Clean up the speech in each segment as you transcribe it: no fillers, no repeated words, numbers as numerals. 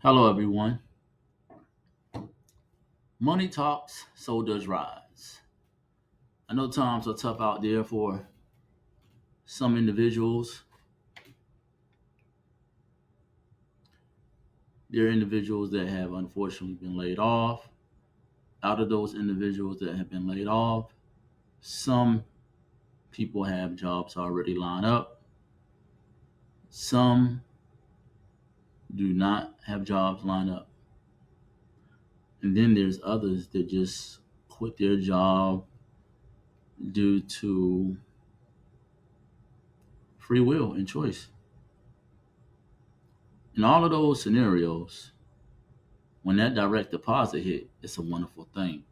Hello, everyone. Money talks, so does rise. I know times are tough out there for some individuals. There are individuals that have unfortunately been laid off. Out of those individuals that have been laid off, some people have jobs already lined up. Some do not have jobs lined up. And then there's others that just quit their job due to free will and choice. In all of those scenarios, when that direct deposit hit, it's a wonderful thing.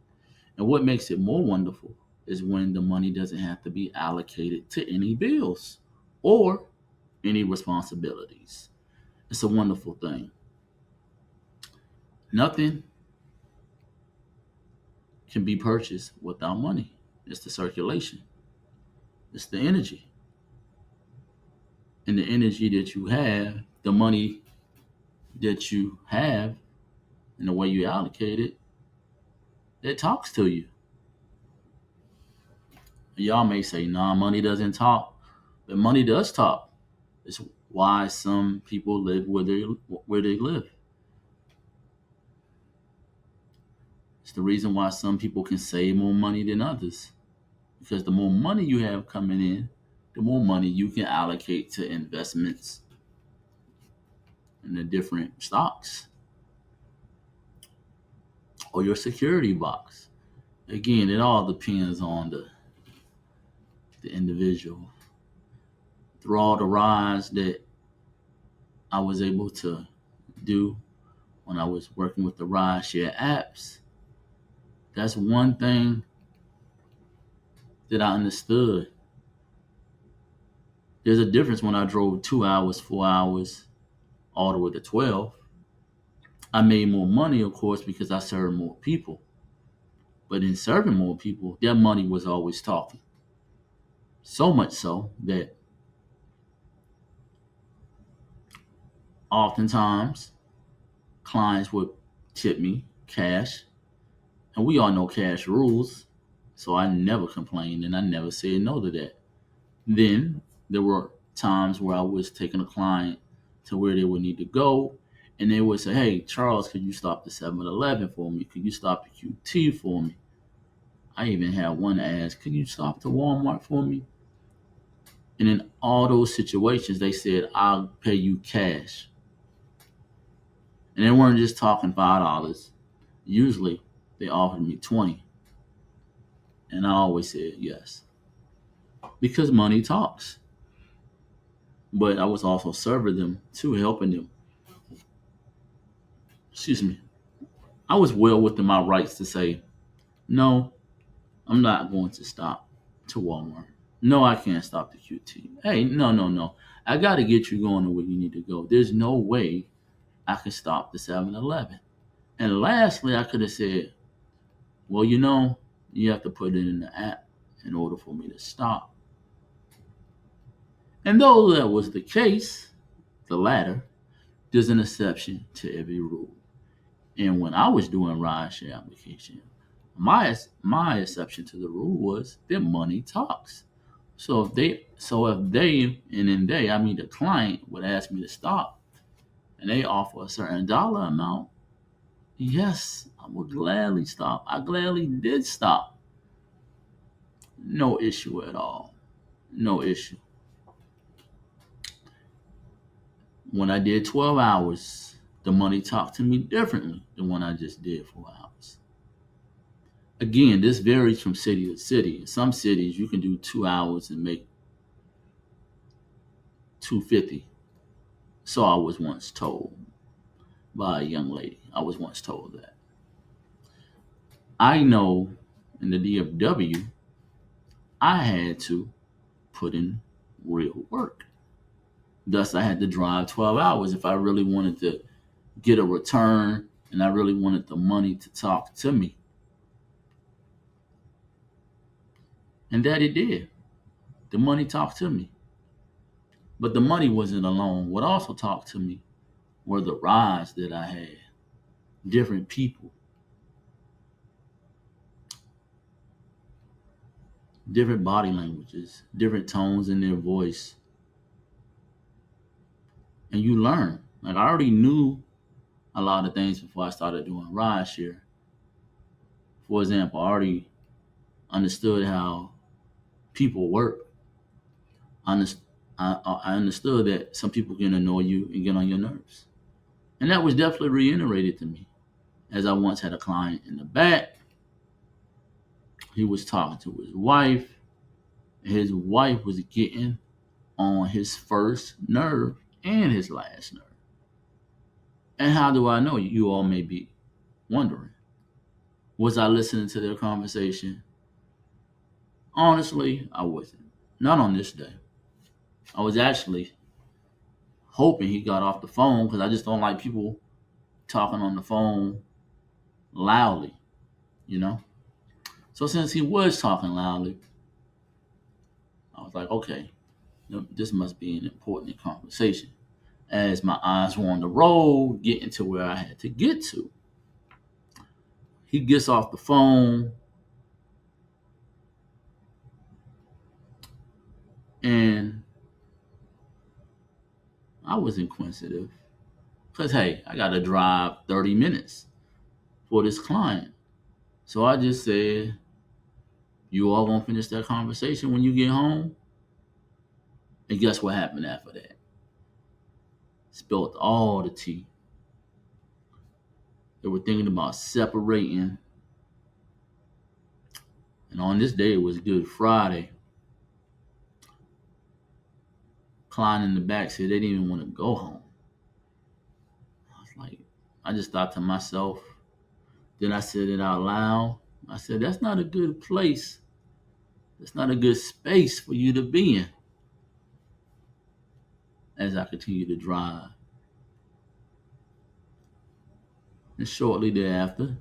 And what makes it more wonderful is when the money doesn't have to be allocated to any bills or any responsibilities. It's a wonderful thing. Nothing can be purchased without money. It's the circulation, it's the energy. And the energy that you have, the money that you have, and the way you allocate it, it talks to you. Y'all may say, nah, money doesn't talk, but money does talk. It's why some people live where they live. It's the reason why some people can save more money than others. Because the more money you have coming in, the more money you can allocate to investments in the different stocks or your security box. Again, it all depends on the individual. Through all the rise that I was able to do when I was working with the ride share apps, that's one thing that I understood. There's a difference when I drove 2 hours, 4 hours, all the way to 12. I made more money, of course, because I served more people. But in serving more people, their money was always talking. So much so that oftentimes clients would tip me cash. And we all know cash rules. So I never complained and I never said no to that. Then there were times where I was taking a client to where they would need to go. And they would say, hey, Charles, could you stop the 7-Eleven for me? Could you stop the QT for me? I even had one ask, could you stop the Walmart for me? And in all those situations, they said, I'll pay you cash. And they weren't just talking $5. Usually they offered me 20. And I always said yes. Because money talks. But I was also serving them too, helping them. Excuse me. I was well within my rights to say, no, I'm not going to stop to Walmart. No, I can't stop the QT. Hey, no, no, no. I got to get you going to where you need to go. There's no way I can stop the 7-Eleven. And lastly, I could have said, well, you have to put it in the app in order for me to stop. And though that was the case, the latter, there's an exception to every rule. And when I was doing rideshare application, my exception to the rule was that money talks. So if they and in they I mean the client would ask me to stop and they offer a certain dollar amount, yes, I would gladly stop. I gladly did stop. No issue at all. No issue. When I did 12 hours, the money talked to me differently than when I just did 4 hours. Again, this varies from city to city. In some cities, you can do 2 hours and make 250. So I was once told by a young lady. I was once told that. I know in the DFW, I had to put in real work. Thus, I had to drive 12 hours if I really wanted to get a return and I really wanted the money to talk to me. And that it did. The money talked to me. But the money wasn't alone. What also talked to me were the rides that I had. Different people, different body languages, different tones in their voice, and you learn. Like I already knew a lot of things before I started doing rideshare. For example, I already understood how people work. I, underst- I understood that some people can annoy you and get on your nerves. And that was definitely reiterated to me. As I once had a client in the back, he was talking to his wife. His wife was getting on his first nerve and his last nerve. And how do I know? You all may be wondering. Was I listening to their conversation? Honestly, I wasn't. Not on this day. I was actually hoping he got off the phone because I just don't like people talking on the phone loudly, you know? So since he was talking loudly, I was like, okay, this must be an important conversation. As my eyes were on the road, getting to where I had to get to, he gets off the phone and I was inquisitive because, hey, I got to drive 30 minutes for this client. So I just said, you all gonna finish that conversation when you get home? And guess what happened after that? Spilled all the tea. They were thinking about separating. And on this day, it was Good Friday. Client in the back said they didn't even want to go home. I was like, I just thought to myself, then I said it out loud. I said, that's not a good place. That's not a good space for you to be in as I continue to drive. And shortly thereafter,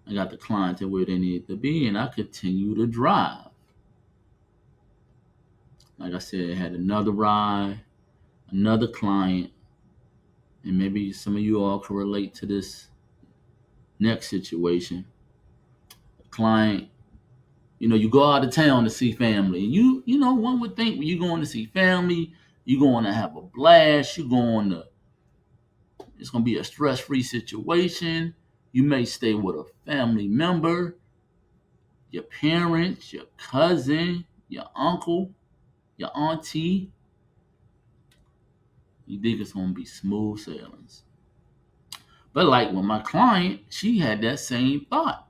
I got the client to where they needed to be, and I continue to drive. Like I said, I had another ride, another client, and maybe some of you all can relate to this next situation. A client, you go out of town to see family, and one would think when you're going to see family, you're going to have a blast. It's going to be a stress-free situation. You may stay with a family member, your parents, your cousin, your uncle, your auntie. You think it's going to be smooth sailings. But like with my client, she had that same thought.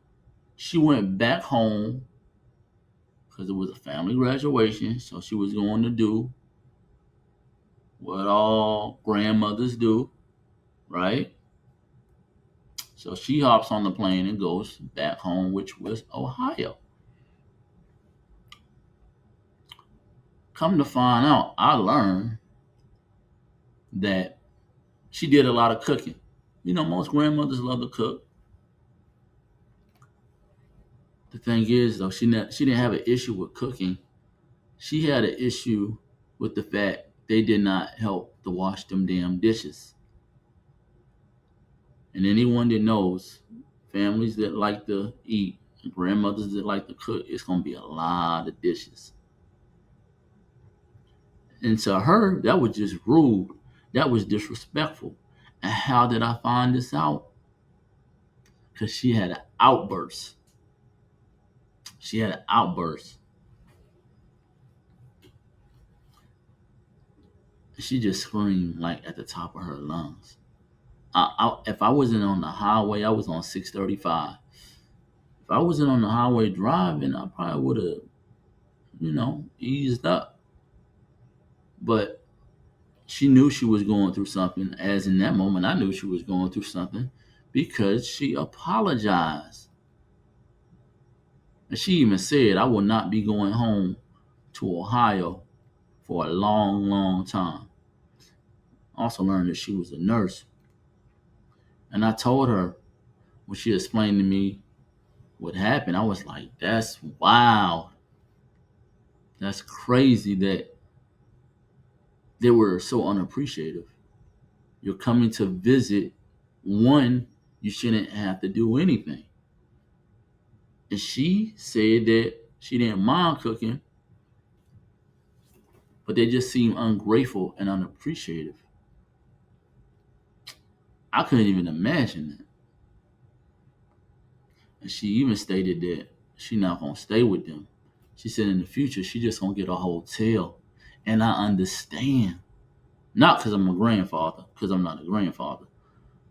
She went back home because it was a family graduation, so she was going to do what all grandmothers do, right? So she hops on the plane and goes back home, which was Ohio. Come to find out, I learned that she did a lot of cooking. Most grandmothers love to cook. The thing is, though, she didn't have an issue with cooking. She had an issue with the fact they did not help to wash them damn dishes. And anyone that knows families that like to eat, and grandmothers that like to cook, it's gonna be a lot of dishes. And to her, that was just rude. That was disrespectful. And how did I find this out? Because she had an outburst. She had an outburst. She just screamed like at the top of her lungs. If I wasn't on the highway, I was on 635. If I wasn't on the highway driving, I probably would have, eased up. But she knew she was going through something, as in that moment, I knew she was going through something because she apologized. And she even said, I will not be going home to Ohio for a long, long time. I also learned that she was a nurse. And I told her when she explained to me what happened, I was like, that's wild. That's crazy that they were so unappreciative. You're coming to visit one, you shouldn't have to do anything. And she said that she didn't mind cooking, but they just seem ungrateful and unappreciative. I couldn't even imagine that. And she even stated that she not gonna stay with them. She said in the future she just gonna get a hotel. And I understand. Not because I'm a grandfather, because I'm not a grandfather.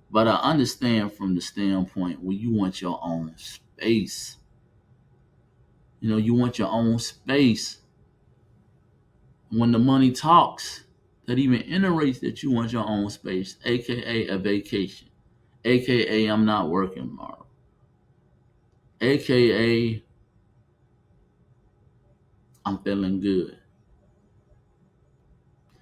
But I understand from the standpoint where you want your own space. You want your own space. When the money talks, that even iterates that you want your own space, aka a vacation, aka I'm not working tomorrow, aka I'm feeling good.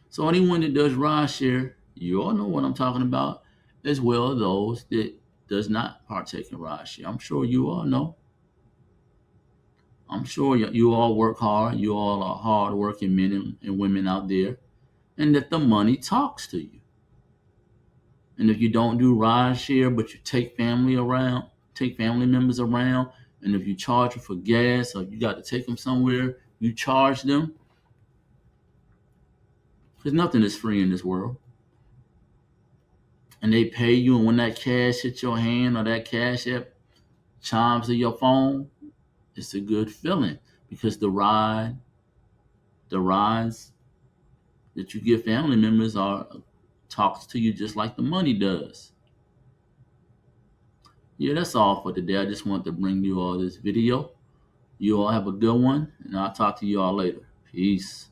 So anyone that does ride share, you all know what I'm talking about, as well as those that does not partake in ride share. I'm sure you all know. I'm sure you all work hard. You all are hard-working men and women out there, and that the money talks to you. And if you don't do ride share, but you take family members around, and if you charge them for gas or you got to take them somewhere, you charge them. Because nothing is free in this world. And they pay you, and when that cash hits your hand or that cash app chimes to your phone, it's a good feeling because the rides that you give family members are talks to you just like the money does. Yeah, that's all for today. I just wanted to bring you all this video. You all have a good one, and I'll talk to you all later. Peace.